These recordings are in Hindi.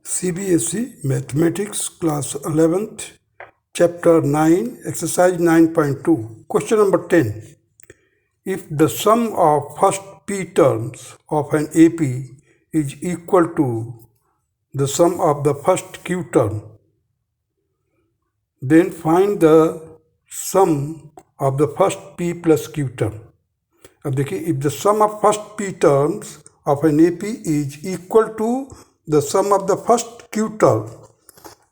CBSE Mathematics Class 11th Chapter 9 Exercise 9.2 Question number 10. If the sum of first p terms of an AP is equal to the sum of the first q term, then find the sum of the first p plus q term. अब देखिए, if the sum of first p terms of an AP is equal to the sum of the first q term,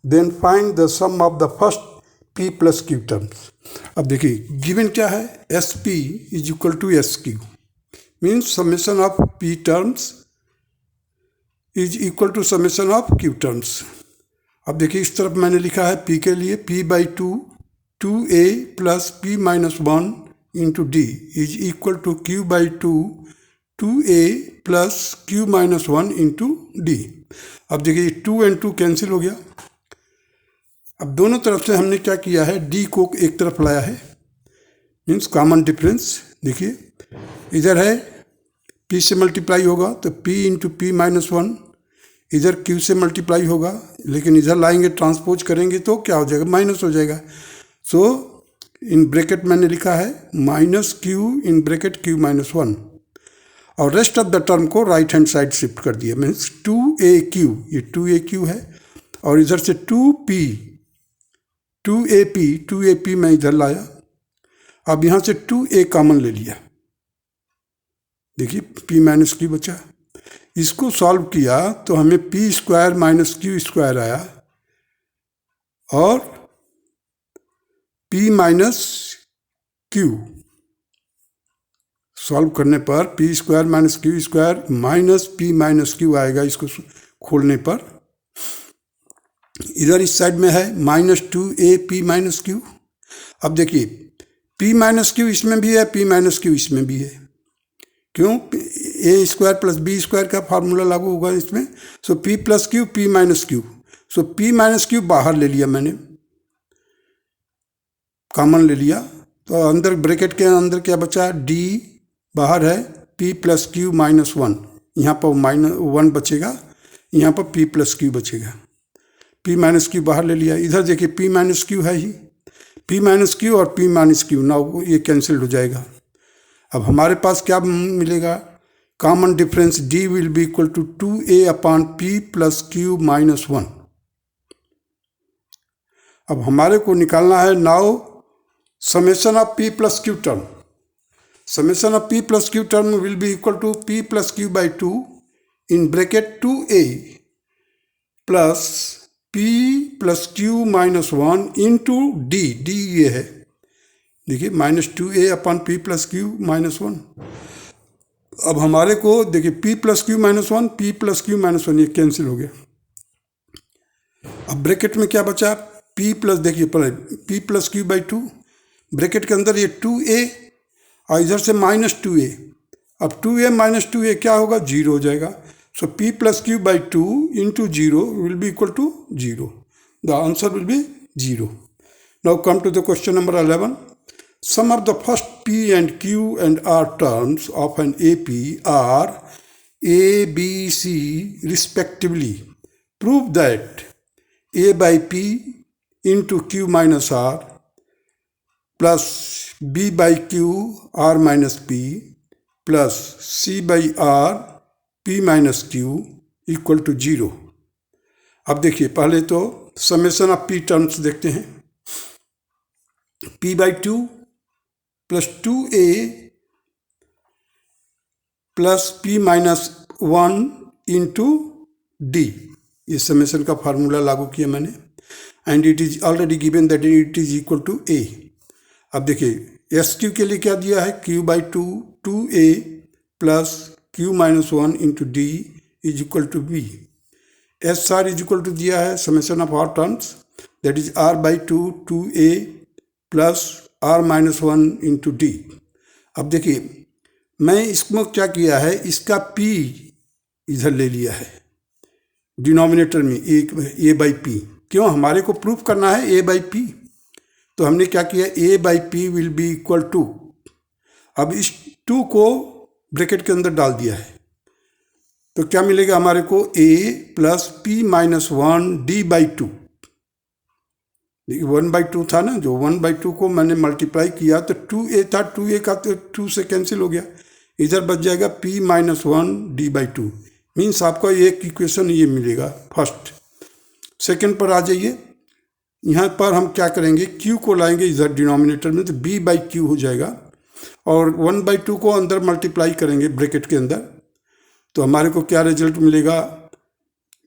then find the sum of the first p plus q terms. अब देखिए गिवन क्या है, SP is equal to SQ means summation of p terms is equal to summation of q terms. अब देखिए इस तरफ मैंने लिखा है p के लिए p/2 2a plus p minus 1 into d is equal to q/2 2a plus q minus 1 into d. अब देखिए 2 and 2 कैंसिल हो गया. अब दोनों तरफ से हमने क्या किया है, d को एक तरफ लाया है मीन्स कॉमन डिफरेंस. देखिए इधर है p से मल्टीप्लाई होगा तो p इंटू p माइनस 1, इधर q से मल्टीप्लाई होगा, लेकिन इधर लाएंगे ट्रांसपोज करेंगे तो क्या हो जाएगा, माइनस हो जाएगा. सो इन ब्रैकेट मैंने लिखा है minus q in bracket q minus 1 और रेस्ट ऑफ द टर्म को राइट हैंड साइड शिफ्ट कर दिया मीन्स 2aq, ये 2aq है और इधर से 2ap मैं इधर लाया. अब यहाँ से 2a कॉमन ले लिया. देखिए p माइनस q बचा. इसको सॉल्व किया तो हमें p square minus q square आया और p माइनस q सॉल्व करने पर p square minus q square minus p minus q आएगा. इसको खोलने पर इधर इस साइड में है माइनस 2ap माइनस q. अब देखिए p माइनस q इसमें भी है, p माइनस q इसमें भी है. क्यों, a square plus b square का फार्मूला लागू होगा इसमें. सो p plus q p minus q. सो p माइनस q बाहर ले लिया मैंने, कॉमन ले लिया तो अंदर ब्रैकेट के अंदर क्या बचा, d बाहर है p प्लस q माइनस 1, यहाँ पर माइनस 1 बचेगा, यहाँ पर p प्लस q बचेगा. p माइनस q बाहर ले लिया. इधर देखिए p माइनस q है ही, p माइनस q और p माइनस q ना ये कैंसिल हो जाएगा. अब हमारे पास क्या मिलेगा, common difference d will be equal to 2a upon p plus q minus 1. अब हमारे को निकालना है now summation of p plus q term. Summation of p plus q term will be equal to p plus q/2 in bracket 2a plus p plus q minus 1 into d. d ये है, देखिए minus 2a upon p plus q minus 1. अब हमारे को देखिए p plus q minus 1 p plus q minus 1 ये कैंसिल हो गया. अब ब्रैकेट में क्या बचा, p प्लस, देखिए पहले p प्लस q/2 ब्रैकेट के अंदर ये 2a और इधर से माइनस 2a. अब 2a माइनस 2a क्या होगा, 0 हो जाएगा. So p plus q/2 into 0 will be equal to 0. The answer will be 0. Now come to the question number 11. Sum of the first p and q and r terms of an AP are a, b, c respectively. Prove that a by p into q minus r plus b by q r minus p plus c by r p minus q equal to 0. अब देखिए पहले तो समेशन ऑफ p टर्म्स देखते हैं. p/2 plus 2a plus p minus 1 into d, ये समेशन का फार्मूला लागू किया मैंने. And it is already given that it is equal to a. अब देखिए SQ के लिए क्या दिया है, q/2 2a plus q minus 1 into d is equal to b. SR is equal to दिया है summation of all terms that is r/2 2a plus r minus 1 into d. अब देखिए मैं इसमें क्या किया है, इसका p इधर ले लिया है डिनोमिनेटर में a बाई p. क्यों, हमारे को प्रूफ करना है a बाई p. तो हमने क्या किया, a by p will be equal to, अब इस 2 को ब्रैकेट के अंदर डाल दिया है तो क्या मिलेगा हमारे को a plus P minus 1d/2। 1/2 था ना, जो 1/2 को मैंने मल्टीप्लाई किया तो 2a था, 2a का तो 2 से कैंसिल हो गया, इधर बच जाएगा p माइनस 1d/2। मीन्स आपको एक इक्वेशन ये मिलेगा फर्स्ट। सेकंड पर आ जाइए, यहाँ पर हम क्या करेंगे, q को लाएंगे इधर डिनोमिनेटर में तो b/q हो जाएगा, और 1/2 को अंदर मल्टीप्लाई करेंगे ब्रैकेट के अंदर, तो हमारे को क्या रिजल्ट मिलेगा,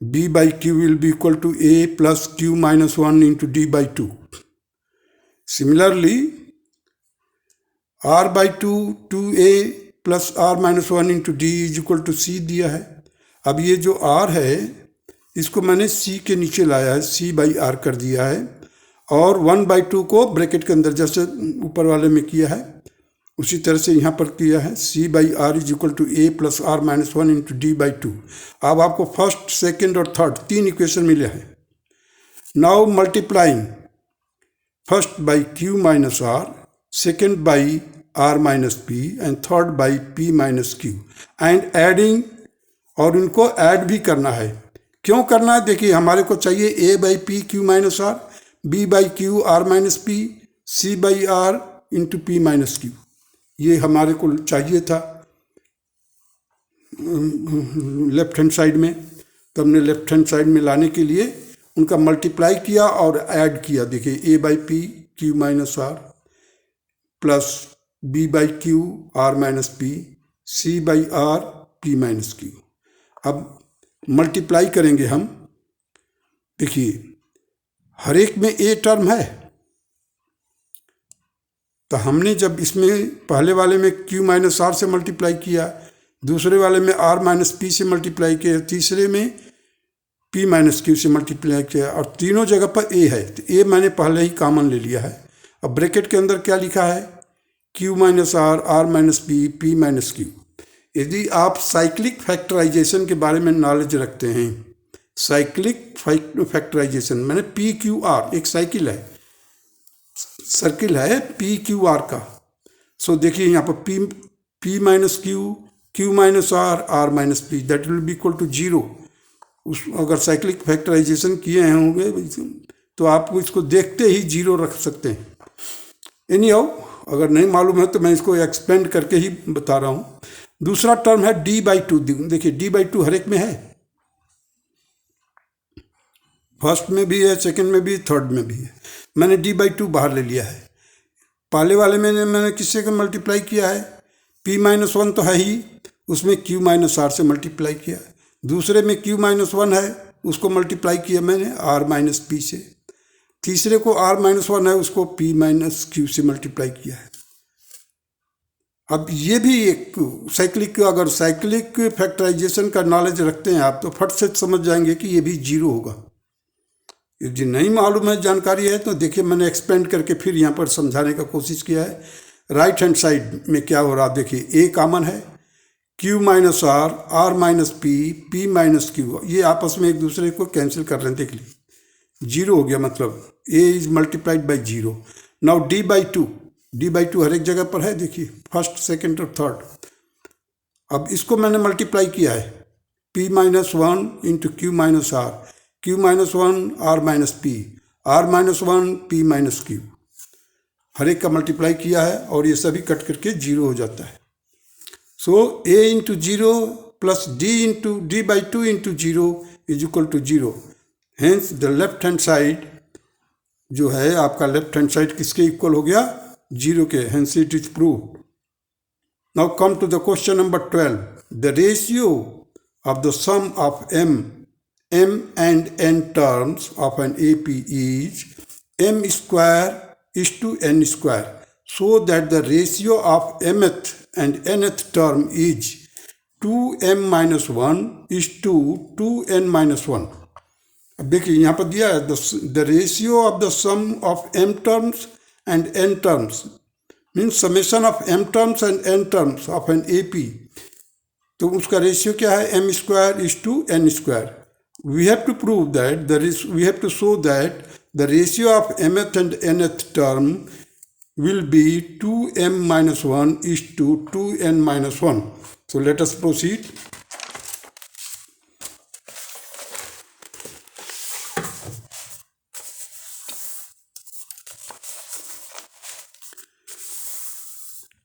b/q will be equal to a plus q minus 1 into d/2। Similarly, r/2 2a plus r minus 1 into d is equal to c दिया है। अब ये जो r है इसको मैंने c के नीचे लाया है, c/r कर दिया है, और 1/2 को ब्रैकेट के अंदर जैसे ऊपर वाले में किया है उसी तरह से यहाँ पर किया है, c/r is equal to a plus r minus 1 into d/2। अब आपको फर्स्ट, सेकेंड और थर्ड 3 इक्वेशन मिले हैं। Now multiplying first by q minus r, second by r minus p and third by p minus q and adding, और इनको ऐड भी करना है। क्यों करना है, देखिए हमारे को चाहिए a/p q minus r, b/q r minus p, c/r into p minus q, ये हमारे को चाहिए था लेफ्ट हैंड साइड में। तो हमने लेफ्ट हैंड साइड में लाने के लिए उनका मल्टीप्लाई किया और ऐड किया। देखिए a/p q minus r plus b/q r minus p, c/r p minus q। अब मल्टीप्लाई करेंगे हम, देखिए हर एक में a टर्म है, तो हमने जब इसमें पहले वाले में q माइनस r से मल्टीप्लाई किया, दूसरे वाले में r माइनस p से मल्टीप्लाई किया, तीसरे में p माइनस q से मल्टीप्लाई किया, और तीनों जगह पर a है, तो a मैंने पहले ही कॉमन ले लिया है। अब ब्रैकेट के अंदर क्या लिखा है, q minus r, r minus p, p minus q। यदि आप साइक्लिक फैक्टराइजेशन के बारे में नॉलेज रखते हैं, साइक्लिक फैक्टराइजेशन मैंने PQR एक साइकिल है, सर्किल है PQR का। सो देखिए यहाँ पर p minus q minus r minus p, that will be equal to 0। अगर साइक्लिक फैक्टराइजेशन किए होंगे तो आप इसको देखते ही 0 रख सकते हैं। एनीहाउ, अगर नहीं मालूम है तो मैं इसको एक्सपेंड करके ही बता रहा हूँ। दूसरा टर्म है d/2। देखिए d/2 हर एक में है, फर्स्ट में भी है, सेकंड में भी, थर्ड में भी है। मैंने d/2 बाहर ले लिया है। पहले वाले में मैंने किससे का मल्टीप्लाई किया है, p माइनस 1 तो है ही, उसमें q माइनस r से मल्टीप्लाई किया। दूसरे में q माइनस 1 है, उसको मल्टीप्लाई किया मैंने r माइनस p से। तीसरे को r माइनस 1 है, उसको p माइनस q से मल्टीप्लाई किया है। अब ये भी एक साइक्लिक, अगर साइक्लिक फैक्टराइजेशन का नॉलेज रखते हैं आप तो फट से समझ जाएंगे कि ये भी 0 होगा। यदि नहीं मालूम है, जानकारी है, तो देखिए मैंने एक्सपेंड करके फिर यहाँ पर समझाने का कोशिश किया है। राइट हैंड साइड में क्या हो रहा, देखिए a कॉमन है, q minus r, r minus p, p minus q, ये आपस में एक दूसरे को कैंसिल कर रहे हैं, देख लीजिए 0 हो गया, मतलब a is multiplied by 0। Now d/2 हर एक जगह पर है, देखिए फर्स्ट, सेकेंड और थर्ड। अब इसको मैंने मल्टीप्लाई किया है, p minus 1 into q minus r, q minus 1 r minus p, r minus 1 p minus q, हर एक का मल्टीप्लाई किया है और ये सभी कट करके 0 हो जाता है। So a into 0 plus d/2 into 0 is equal to 0। Hence the left hand side जो है आपका, लेफ्ट हैंड साइड किसके इक्वल हो गया, 0 के। Hence it is proved. Now come to the question number 12। The ratio of the sum of m and n terms of an AP is m square is to n square, so that the ratio of mth and nth term is 2m minus 1 is to 2n minus 1। अब देखिए यहाँ पर दिया है the ratio of the sum of m terms and n terms means summation of m terms and n terms of an AP। तो उसका रेशियो क्या है, m square is to n square। We have to prove that we have to show that the ratio of mth and nth term will be 2m minus 1 is to 2n minus 1। So let us proceed.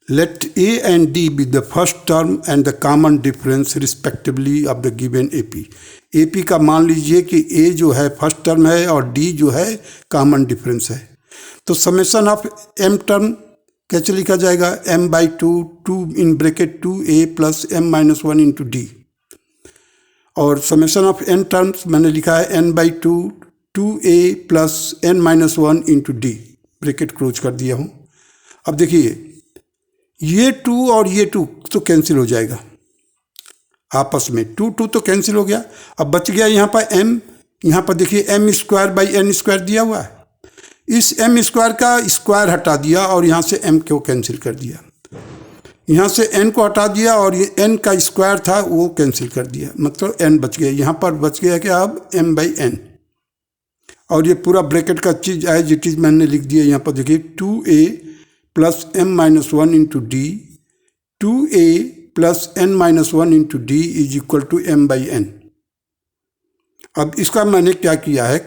let A and D be the first term and the common difference respectively of the given AP. AP का मान लीजिए कि A जो है फर्स्ट टर्म है और D जो है कॉमन डिफरेंस है। तो समेशन ऑफ M टर्म कैसे लिखा जाएगा? m/2 2 इन bracket 2A plus m-1 into D। और समेशन ऑफ N टर्म्स मैंने लिखा है n/2 2A plus n-1 into D, bracket close कर दिया हूँ। अब देखिए ये 2 और ये 2 तो कैंसिल हो जाएगा आपस में, 2 तो कैंसिल हो गया। अब बच गया यहाँ पर m, यहाँ पर देखिए m²/n² दिया हुआ है। इस m² का स्क्वायर हटा दिया और यहाँ से m को कैंसिल कर दिया, यहाँ से n को हटा दिया और ये n का स्क्वायर था वो कैंसिल कर दिया, मतलब n बच गया। यहाँ पर बच गया कि अब m/n, और ये पूरा ब्रैकेट का चीज़ एज इट इज़ मैंने लिख दिया। यहाँ पर देखिए 2A plus m-1 into D, 2A plus n-1 into D is equal to m/n। अब इसका मैंने क्या किया है?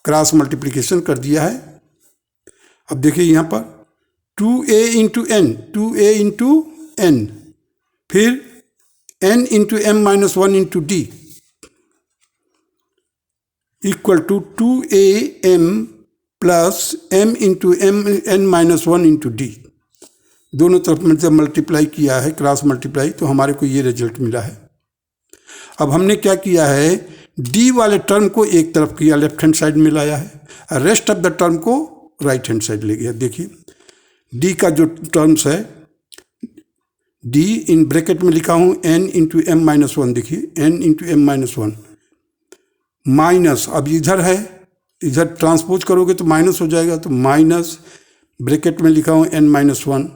क्रॉस मल्टीप्लिकेशन कर दिया है। अब देखिए यहाँ पर 2A into n, 2A into n, फिर n into m-1 into D equal to 2AM plus m into n-1 into D। दोनों तरफ में जब मल्टीप्लाई किया है, क्रॉस मल्टीप्लाई, तो हमारे को ये रिजल्ट मिला है। अब हमने क्या किया है? D वाले टर्म को एक तरफ किया, लेफ्ट हैंड साइड में लाया है, और रेस्ट ऑफ द टर्म को राइट हैंड साइड ले गया। देखिए D का जो टर्म्स है, D इन ब्रैकेट में लिखा हूँ n इंटू m-1, देखिए n इंटू m-1 माइनस, अब इधर है, इधर ट्रांसपोज करोगे तो माइनस हो जाएगा, तो माइनस ब्रैकेट में लिखा हूँ n-1,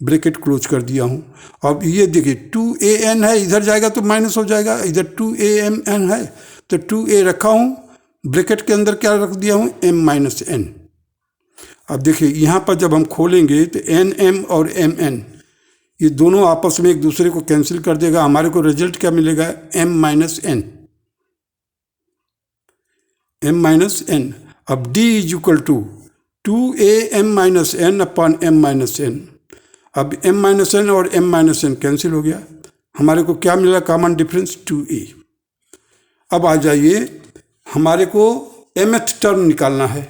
ब्रैकेट क्लोज कर दिया हूँ। अब ये देखिए 2an है, इधर जाएगा तो माइनस हो जाएगा, इधर 2amn है तो 2a रखा हूँ, ब्रैकेट के अंदर क्या रख दिया हूँ? m-n। अब देखिए यहाँ पर जब हम खोलेंगे तो nm और mn ये दोनों आपस में एक दूसरे को कैंसिल कर देगा। हमारे को रिजल्ट क्या मिलेगा? m-n, m-n। अब D is equal to 2am-n upon m-n। अब m-n और m-n कैंसिल हो गया, हमारे को क्या मिला? Common difference 2a। अब आ जाइए, हमारे को mth टर्म निकालना है।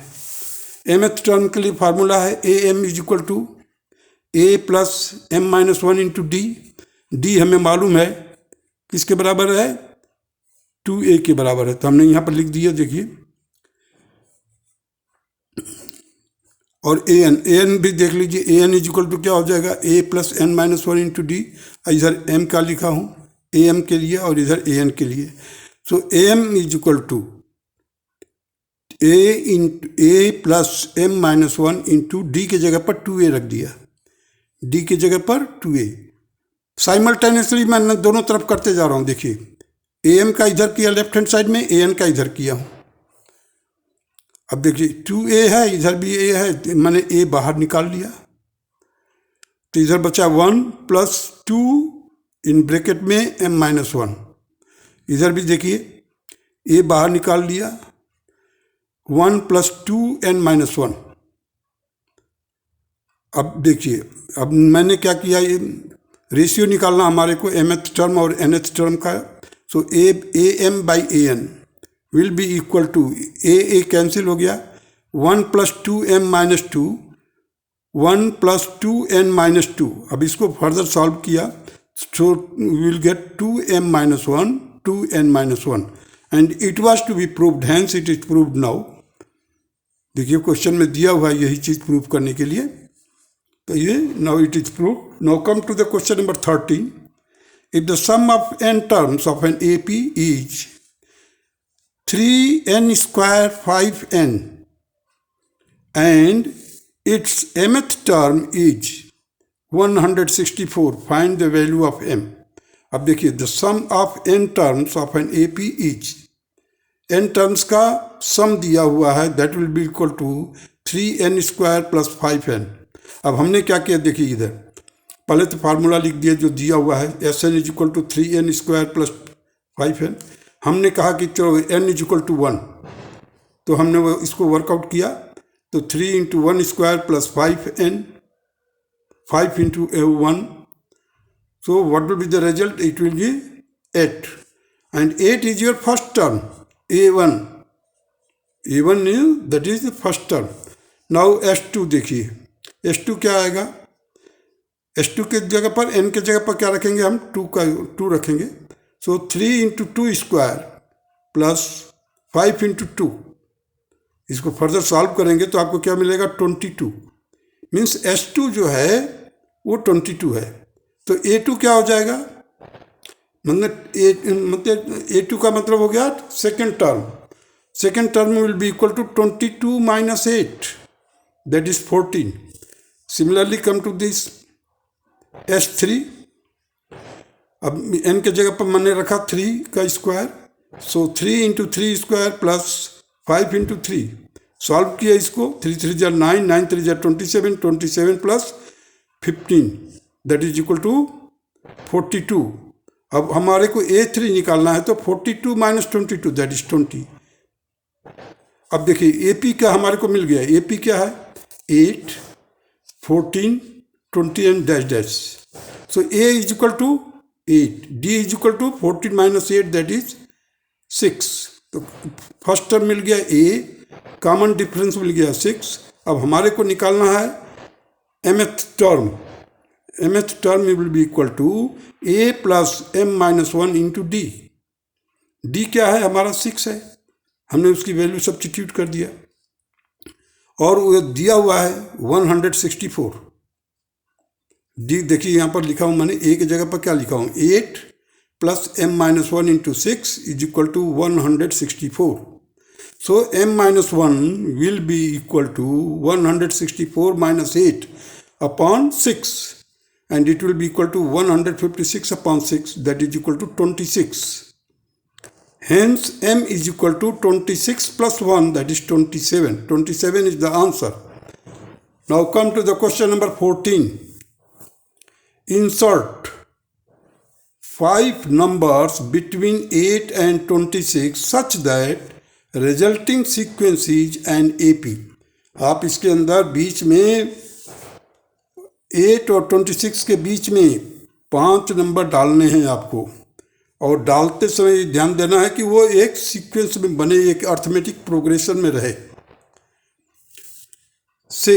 mth टर्म के लिए फार्मूला है am is equal to a plus m-1 into D। D हमें मालूम है किसके बराबर है? 2a के बराबर है, तो हमने यहाँ पर लिख दिया। देखिए और an भी देख लीजिए, an इज इक्वल टू क्या हो जाएगा? a plus n-1 into D। इधर m का लिखा हूँ am के लिए और इधर an के लिए। So am is equal to a plus m-1 into D के जगह पर 2a रख दिया, D के जगह पर 2a। साइमल्टेनियसली मैं दोनों तरफ करते जा रहा हूँ। देखिए am का इधर किया लेफ्ट हैंड साइड में, an का इधर किया हूँ। अब देखिए 2a है, इधर भी a है, मैंने a बाहर निकाल लिया, तो इधर बचा 1 प्लस 2 इन ब्रैकेट में m-1। इधर भी देखिए a बाहर निकाल लिया, 1 प्लस 2 n-1। अब देखिए, अब मैंने क्या किया, ये रेशियो निकालना हमारे को mth टर्म और nth टर्म का। So am/an will be equal to a cancel हो गया, 1 प्लस 2m-2, 1 प्लस 2n-2। अब इसको फर्दर सॉल्व किया, so will get 2m-1 2n-1 and it was to be proved, hence it is proved now. देखिए क्वेश्चन में दिया हुआ है यही चीज़ प्रूव करने के लिए, तो ये now it is proved. Now come to the question number 13। If the sum of n terms of an AP is 3n square 5n and its mth term is 164, find the value of m। अब देखिए the sum of n terms of an AP is, n terms का सम दिया हुआ है, that will be equal to 3n square plus 5n। अब हमने क्या किया? देखिए इधर पहले तो फार्मूला लिख दिया जो दिया हुआ है, Sn is equal to 3n square plus 5n। हमने कहा कि चलो n इज इक्वल टू 1, तो हमने वो इसको वर्कआउट किया, तो 3 into 1 square plus 5n, 5 into 1. So what will be the result? It will be 8. And 8 is your first term, a1. a1 is, that is the first term. Now s2 देखिए, s2 क्या आएगा? s2 के जगह पर n के जगह पर क्या रखेंगे हम? 2 रखेंगे. So 3 into 2 square plus 5 into 2. इसको फर्दर सॉल्व करेंगे तो आपको क्या मिलेगा? 22. मीन्स s2 जो है वो 22 है. तो a2 क्या हो जाएगा? मतलब a2 का मतलब हो गया second term. Second term will be equal to 22 minus 8, that is 14. Similarly come to this s3. अब n के जगह पर मैंने रखा 3 का स्क्वायर. सो 3 into 3 square plus 5 into 3. Solve किया इसको. 3 3 जा 9, 9 3 जा 27, 27 plus 15, that is equal to 42. अब हमारे को a3 निकालना है तो 42 minus 22, दैट इज 20. अब देखिए AP क्या हमारे को मिल गया? AP क्या है? 8, 14, 20 and dash dash. So A is equal to 8, D is equal to 14 minus 8, that is 6. तो फर्स्ट टर्म मिल गया A, कॉमन डिफरेंस मिल गया 6. अब हमारे को निकालना है mth term. mth term will be equal to A plus m minus 1 into D. D क्या है? हमारा 6 है. हमने उसकी वैल्यू सब्स्टिट्यूट कर दिया और वो दिया हुआ है 164. डी देखिए यहाँ पर लिखा हूँ मैंने. ए की जगह पर क्या लिखा हूँ? 8 plus m minus 1 into 6 is equal to 164. So m minus 1 will be equal to 164 minus 8 upon 6 and it will be equal to 156 upon 6, that is equal to 26. Hence m is equal to 26 plus 1, that is 27. 27 is the answer. Now come to the question number 14. Insert 5 numbers between 8 and 26 such that resulting sequence is an AP. आप इसके अंदर बीच में 8 और 26 के बीच में 5 नंबर डालने हैं आपको. और डालते समय ध्यान देना है कि वो एक सीक्वेंस में बने, एक अर्थमेटिक प्रोग्रेशन में रहे. से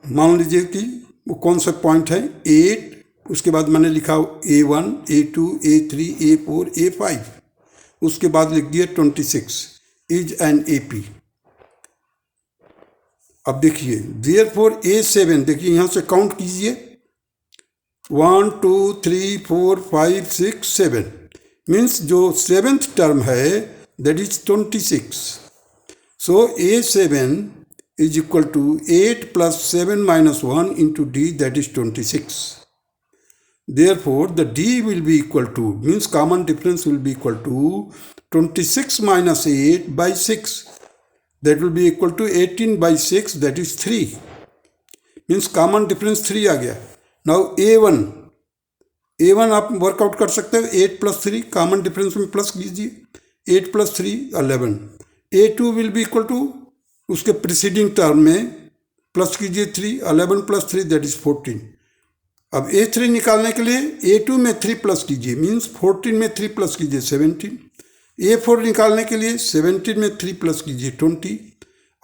मान लीजिए कि वो कौन सा पॉइंट है? 8, उसके बाद मैंने लिखा A1, A2, A3, A4, A5. उसके बाद लिख दिया 26 इज एन AP. अब देखिए देयरफॉर A7, देखिए यहाँ से काउंट कीजिए. 1 2 3 4 5 6 7 मीन्स जो 7th टर्म है that is 26. So A7 is equal to 8 plus 7 minus 1 into D, that is 26. Therefore the D will be equal to, means common difference will be equal to 26 minus 8 by 6, that will be equal to 18 by 6, that is 3. means common difference 3 आ गया. Now A1 आप वर्कआउट कर सकते हो. 8 plus 3 कॉमन डिफरेंस में प्लस कीजिए. 8 plus 3 11. A2 will be equal to उसके प्रीसीडिंग टर्म में प्लस कीजिए 3. 11 plus 3 दैट इज 14. अब A3 निकालने के लिए A2 में 3 प्लस कीजिए, मीन्स 14 में 3 प्लस कीजिए 17. A4 निकालने के लिए 17 में 3 प्लस कीजिए 20.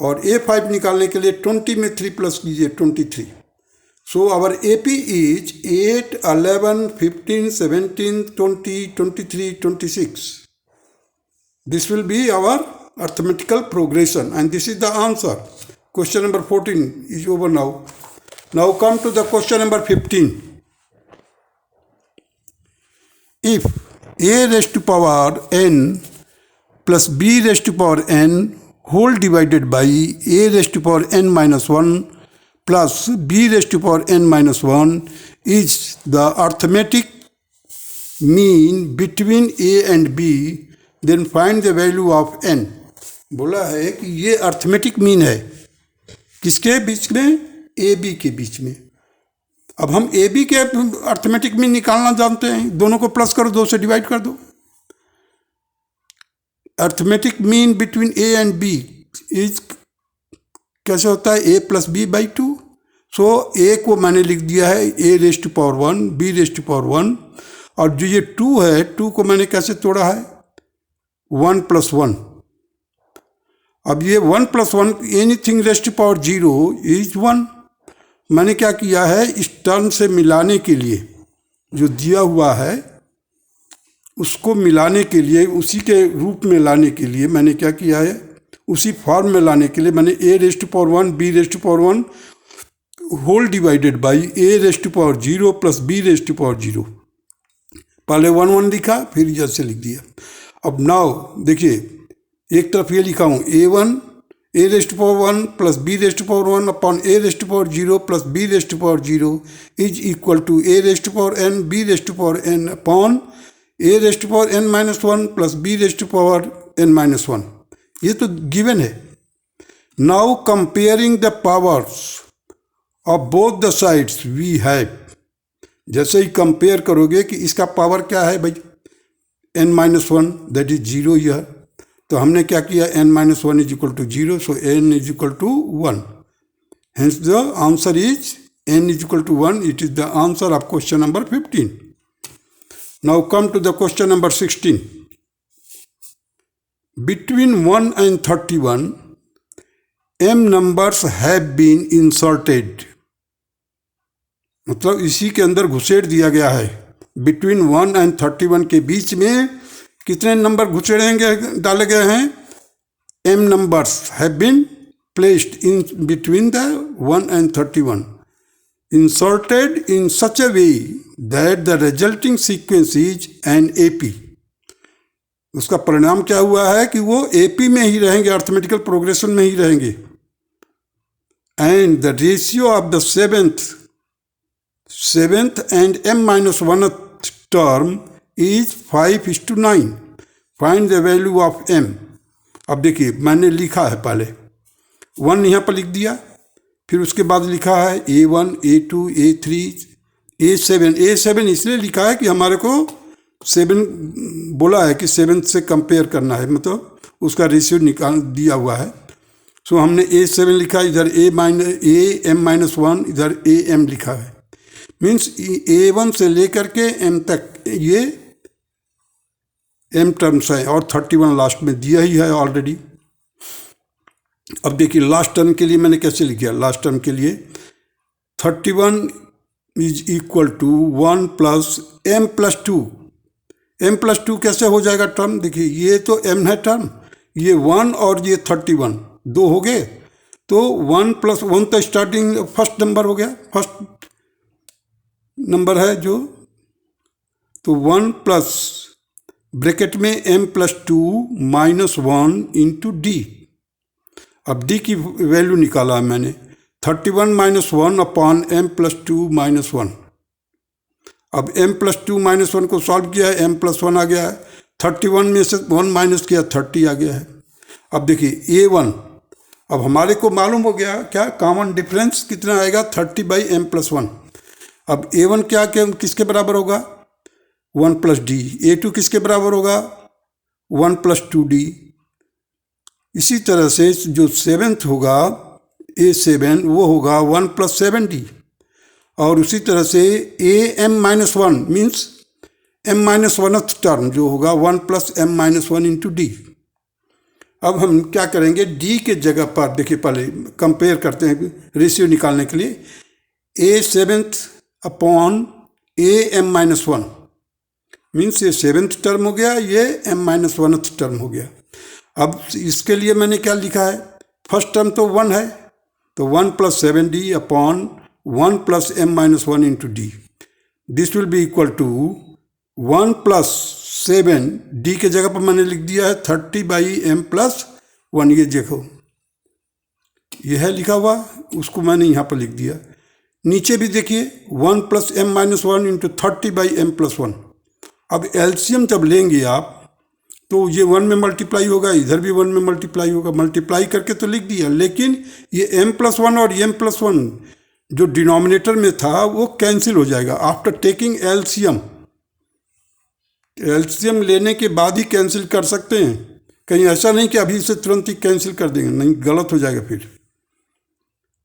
और A5 निकालने के लिए 20 में 3 प्लस कीजिए 23. So our AP is 8, 11, 15, 17, 20, 23, 26. This will be our arithmetical progression and this is the answer. Question number 14 is over now. Now come to the question number 15. If a raised to power n plus b raised to power n whole divided by a raised to power n minus 1 plus b raised to power n minus 1 is the arithmetic mean between a and b, then find the value of n. बोला है कि ये अर्थमेटिक मीन है किसके बीच में? ए बी के बीच में. अब हम ए बी के अर्थमेटिक मीन निकालना जानते हैं. दोनों को प्लस करो, 2 से डिवाइड कर दो. Arithmetic mean between A and B is कैसे होता है, a plus B by two. So a को मैंने लिख दिया है a raised to power 1 b raised to power 1, और जो ये 2 है 2 को मैंने कैसे तोड़ा है 1 प्लस 1। अब ये 1 plus 1 anything raised to power 0 is 1। मैंने क्या किया है, इस टर्म से मिलाने के लिए जो दिया हुआ है उसको मिलाने के लिए, उसी के रूप में लाने के लिए मैंने क्या किया है, उसी फॉर्म में लाने के लिए मैंने a raised to power 1 b raised to power 1 whole divided by a raised to power 0 plus b raised to power 0। पहले 1 1 लिखा, फिर जैसे लिख दिया। अब नाउ देखिए, एक तरफ ये लिखा हूँ a1 a raised to power 1 plus b raised to power 1 upon a raised to power 0 plus b raised to power 0 is equal to a raised to power n b raised to power n upon a raised to power n minus 1 plus b raised to power n minus 1। ये तो गिवन है। Now comparing the powers of both the sides we have, जैसे ही कंपेयर करोगे कि इसका पावर क्या है भाई n माइनस 1 दैट इज 0 यह, तो हमने क्या किया n minus 1 is equal to 0, so n is equal to 1, hence the answer is n is equal to 1। It is the answer of question number 15। Now come to the question number 16. Between 1 and 31, m numbers have been inserted. मतलब इसी के अंदर घुसेड़ दिया गया है। Between 1 and 31 के बीच में कितने नंबर घुसेड़ेंगे डाले गए हैं, m numbers have been placed in between the 1 and 31. Inserted in such a way that the resulting sequence is an AP. उसका परिणाम क्या हुआ है कि वो AP में ही रहेंगे, अर्थमेटिकल प्रोग्रेशन में ही रहेंगे। And the ratio of the seventh and m-1th term is 5:9। Find the value of m। अब देखिए, मैंने लिखा है पहले 1 यहाँ पर लिख दिया, फिर उसके बाद लिखा है a1 a2 a3 a7। a7 इसलिए लिखा है कि हमारे को 7 बोला है कि 7 से कंपेयर करना है, मतलब उसका रेशियो निकाल दिया हुआ है। सो हमने a7 लिखा, इधर m-1, इधर am लिखा है। मीन्स a1 से लेकर के m तक ये m टर्म्स है, और 31 लास्ट में दिया ही है ऑलरेडी। अब देखिए लास्ट टर्म के लिए मैंने कैसे लिखा, लास्ट टर्म के लिए 31 is equal to 1 plus m plus 2। m plus 2 कैसे हो जाएगा टर्म, देखिए ये तो m है टर्म, ये 1 और ये 31 दो हो गए, तो 1 प्लस 1 तो स्टार्टिंग फर्स्ट नंबर हो गया, फर्स्ट नंबर है जो, तो 1 प्लस ब्रैकेट में m plus 2 minus 1 into D. अब d की वैल्यू निकाला है मैंने, 31 minus 1 upon m plus 2 minus 1। अब m प्लस 2 माइनस 1 को सॉल्व किया है, m प्लस 1 आ गया है, 31 में से 1 माइनस किया 30 आ गया है। अब देखिए a1, अब हमारे को मालूम हो गया क्या कॉमन डिफरेंस कितना आएगा, 30 बाई m प्लस 1। अब a1 क्या किसके बराबर होगा, 1 प्लस डी। a2 किसके बराबर होगा, 1 प्लस 2d। इसी तरह से जो 7th होगा a7 वो होगा 1 प्लस 7d, और उसी तरह से am-1 मीन्स m-1th टर्म जो होगा 1 प्लस m-1 इंटू डी। अब हम क्या करेंगे, d के जगह पर देखिए, पहले कंपेयर करते हैं रेशियो निकालने के लिए, a7 अपॉन am-1 मीन्स ये 7th टर्म हो गया, ये m-1th टर्म हो गया। अब इसके लिए मैंने क्या लिखा है, फर्स्ट टर्म तो 1 है, तो 1 plus 7d upon 1 plus m-1 into D. This will be equal to 1 plus 7, d के जगह पर मैंने लिख दिया है 30 बाई m प्लस 1। ये देखो यह है लिखा हुआ, उसको मैंने यहाँ पर लिख दिया। नीचे भी देखिए 1 plus m-1 into 30 by m plus 1। अब एलसीएम जब लेंगे आप तो ये 1 में मल्टीप्लाई होगा, इधर भी 1 में मल्टीप्लाई होगा, मल्टीप्लाई करके तो लिख दिया, लेकिन ये m प्लस 1 और m प्लस 1 जो डिनोमिनेटर में था वो कैंसिल हो जाएगा आफ्टर टेकिंग एलसीएम। एलसीएम लेने के बाद ही कैंसिल कर सकते हैं, कहीं ऐसा नहीं कि अभी से तुरंत ही कैंसिल कर देंगे, नहीं, गलत हो जाएगा फिर।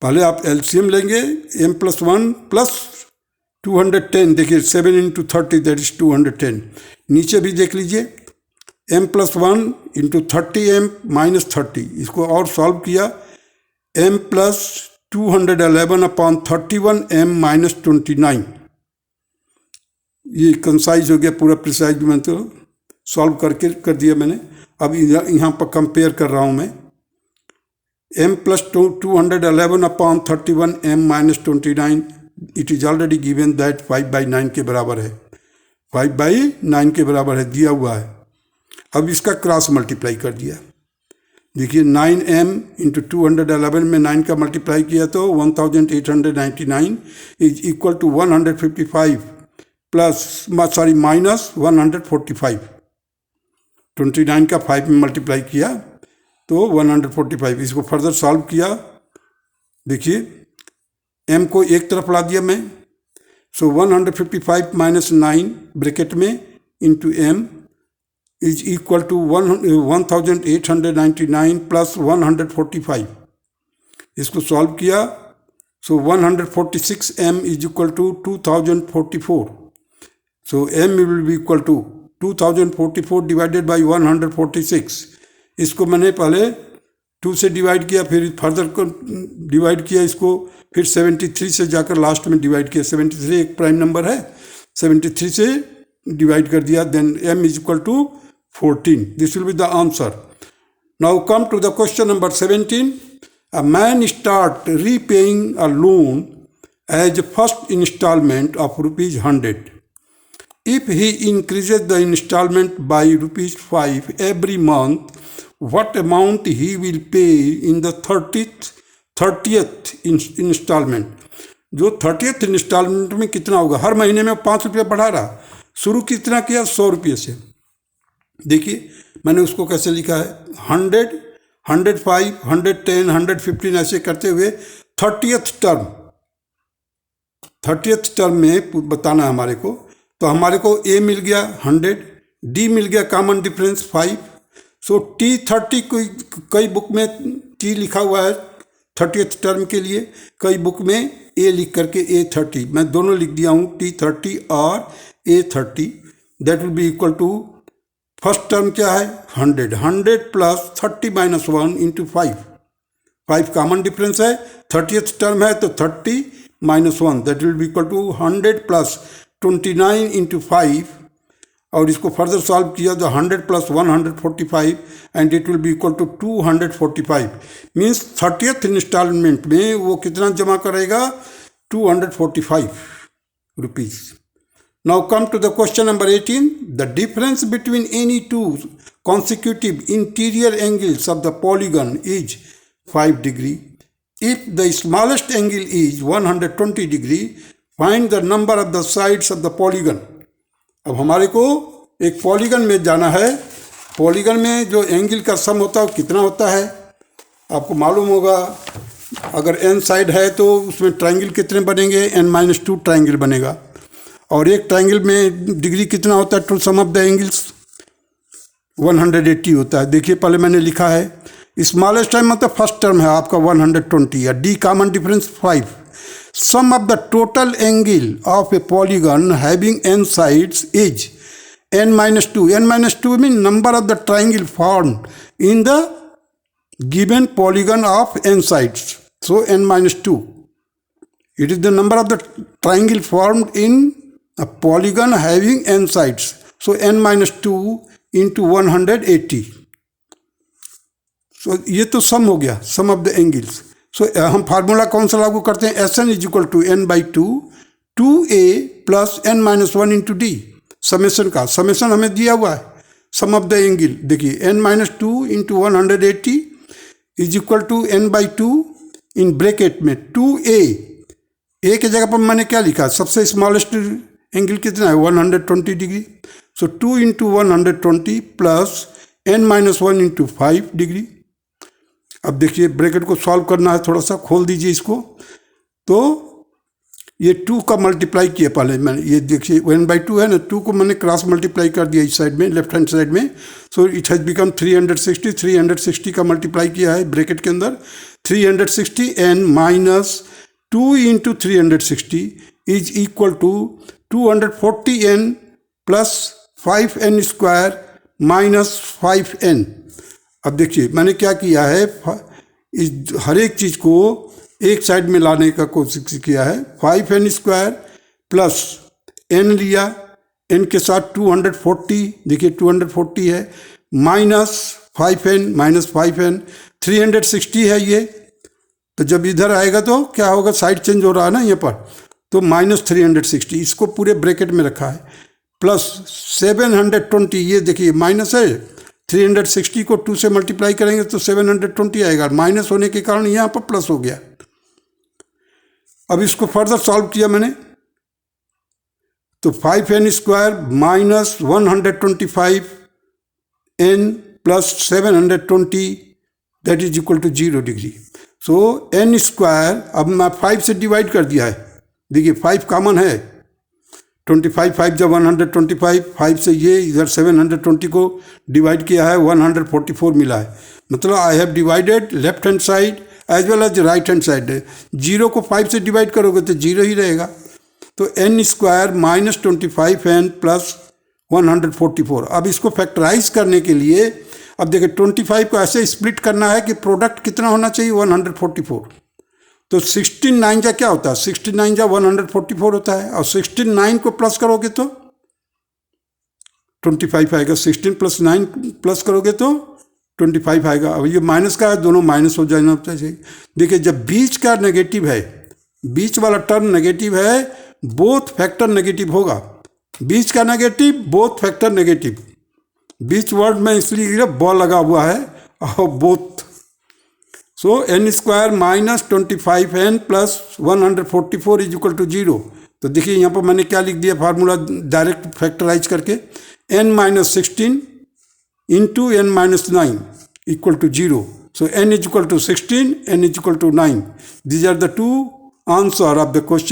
पहले आप एलसीएम लेंगे, m+1 प्लस 210, देखिए 7 × 30 दैट इज 210। नीचे भी देख लीजिए, m+1 × 30m - 30, इसको और सॉल्व किया, m+211/31m - 29, ये कंसाइज हो गया पूरा प्रिसाइज में, तो सॉल्व करके कर दिया मैंने। अब यहाँ पर कंपेयर कर रहा हूँ मैं, m+211/31m - 29, it is already given that 5/9 के बराबर है, 5/9 के बराबर है, दिया हुआ है। अब इसका क्रॉस मल्टीप्लाई कर दिया, देखिए 9m × 211 में 9 का मल्टीप्लाई किया तो 1899 इज इक्वल टू 155 माइनस 145, 29 का 5 में मल्टीप्लाई किया तो 145। इसको फर्दर सॉल्व किया, देखिए m को एक तरफ ला दिया मैं, सो 155 - 9 ब्रैकेट में into m is equal to 1899 plus 145। इसको सॉल्व किया, so 146m is equal to 2044, so m will be equal to 2044 divided by 146। इसको मैंने पहले 2 से डिवाइड किया, फिर फर्दर को डिवाइड किया इसको, फिर 73 से जाकर लास्ट में डिवाइड किया, 73 एक प्राइम नंबर है, 73 से डिवाइड कर दिया, then m is equal to 14. This will be the answer. Now come to the question number 17. A man start repaying a loan as first installment of ₹100. If he increases the installment by ₹5 every month, what amount he will pay in the 30th installment? जो 30th इंस्टॉलमेंट में कितना होगा, हर महीने में 5 रुपये बढ़ा रहा, शुरू कितना किया 100 रुपये से। देखिए मैंने उसको कैसे लिखा है, 100, 105, 110, 115 ऐसे करते हुए 30th टर्म में बताना है हमारे को। तो हमारे को A मिल गया 100, D मिल गया कॉमन डिफरेंस 5, सो T30 कई बुक में T लिखा हुआ है 30th टर्म के लिए, कई बुक में A लिख करके A30, मैं दोनों लिख दिया हूँ T30 और A30। That will be equal to, first term क्या है 100, 100 प्लस 30 - 1 इंटू 5, 5 कॉमन डिफरेंस है, 30th टर्म है तो 30 - 1, that will be equal to 100 plus 29 into 5, और इसको फर्दर सॉल्व किया तो 100 plus 145 and it will be equal to 245। Means 30th instalment में वो कितना जमा करेगा, 245 rupees. Now come to the question number 18. The difference between any two consecutive interior angles of the polygon is 5 degree. If the smallest angle is 120 degree, find the number of the sides of the polygon. अब हमारे को एक पॉलीगन में जाना है, पॉलीगन में जो एंगल का सम होता है वो कितना होता है, आपको मालूम होगा। अगर n साइड है तो उसमें ट्राइंगल कितने बनेंगे, n-2 ट्राइंगल बनेगा, और एक ट्राइंगल में डिग्री कितना होता है, to sum of the angles 180 होता है। देखिए पहले मैंने लिखा है, स्मॉलेस्ट टाइम मतलब फर्स्ट टर्म है आपका 120, या d common difference 5, sum of the total angle of a polygon having n sides is n-2, n-2 mean number of the triangle formed in the given polygon of n sides, so n-2, it is the number of the triangle formed in a polygon having n sides, so n-2 into 180. So ये तो सम हो गया, sum of the angles. So हम फार्मूला कौन सा लागू करते हैं, Sn is equal to n/2 2a plus n-1 into d, summation का समेशन हमें दिया हुआ है, सम ऑफ द एंगल। देखिए n-2 into 180 is equal to n/2 in bracket में 2a, ए के जगह पर मैंने क्या लिखा, सबसे स्मॉलेस्ट एंगल कितना है 120 डिग्री, सो 2 into 120 plus n-1 into 5 degree. अब देखिए ब्रैकेट को सॉल्व करना है, थोड़ा सा खोल दीजिए इसको, तो ये 2 का मल्टीप्लाई किया पहले मैंने, ये देखिए 1/2 है ना, 2 को मैंने क्रॉस मल्टीप्लाई कर दिया इस साइड में, लेफ्ट हैंड साइड में, सो इट हैज़ बिकम 360। 360 का मल्टीप्लाई किया है ब्रैकेट के अंदर, 360 n minus 2 into 360 is equal to 240n plus 5n square minus 5n। अब देखिए मैंने क्या किया है, इस हर एक चीज़ को एक साइड में लाने का कोशिश किया है। 5n स्क्वायर प्लस n लिया, n के साथ 240, देखिए 240 है, माइनस 5n, 360 है ये, तो जब इधर आएगा तो क्या होगा, साइड चेंज हो रहा है ना यहाँ पर, तो माइनस 360, इसको पूरे ब्रैकेट में रखा है, प्लस 720, ये देखिए माइनस है, 360 को 2 से मल्टीप्लाई करेंगे तो 720 आएगा, माइनस होने के कारण यहाँ पर प्लस हो गया। अब इसको फर्दर सॉल्व किया मैंने, तो 5n square minus 125n plus 720 that is equal to 0 degree. So n square, अब मैं 5 से डिवाइड कर दिया है, देखिए 5 कॉमन है, 25 5 जब 125, 5 से ये इधर 720 को डिवाइड किया है, 144 मिला है, मतलब I have divided left hand side as well as right hand side. 0 को 5 से डिवाइड करोगे तो 0 ही रहेगा, तो n square minus 25n plus 144। अब इसको फैक्टराइज करने के लिए, अब देखिए 25 को ऐसे स्प्लिट करना है कि प्रोडक्ट कितना होना चाहिए, 144, तो 16 जा क्या होता है, 16 जा 144 होता है, और 16 को प्लस करोगे तो 25 आएगा, 16 प्लस 9 प्लस करोगे तो 25 आएगा। अब ये माइनस का है, दोनों माइनस हो जाना चाहिए। देखिए जब बीच का नेगेटिव है, बीच वाला टर्म नेगेटिव है, बोथ फैक्टर नेगेटिव होगा, बीच का नेगेटिव बोथ फैक्टर नेगेटिव, बीच वर्ड में इसलिए बॉल लगा हुआ है, और both, so n square minus 25n plus 144 is equal to 0। तो देखिए यहाँ पर मैंने क्या लिख दिया फार्मूला डायरेक्ट फैक्टराइज करके, n minus 16 into n minus 9 equal to 0। So n is equal to 16, n is equal to 9. These are the two answer of the question.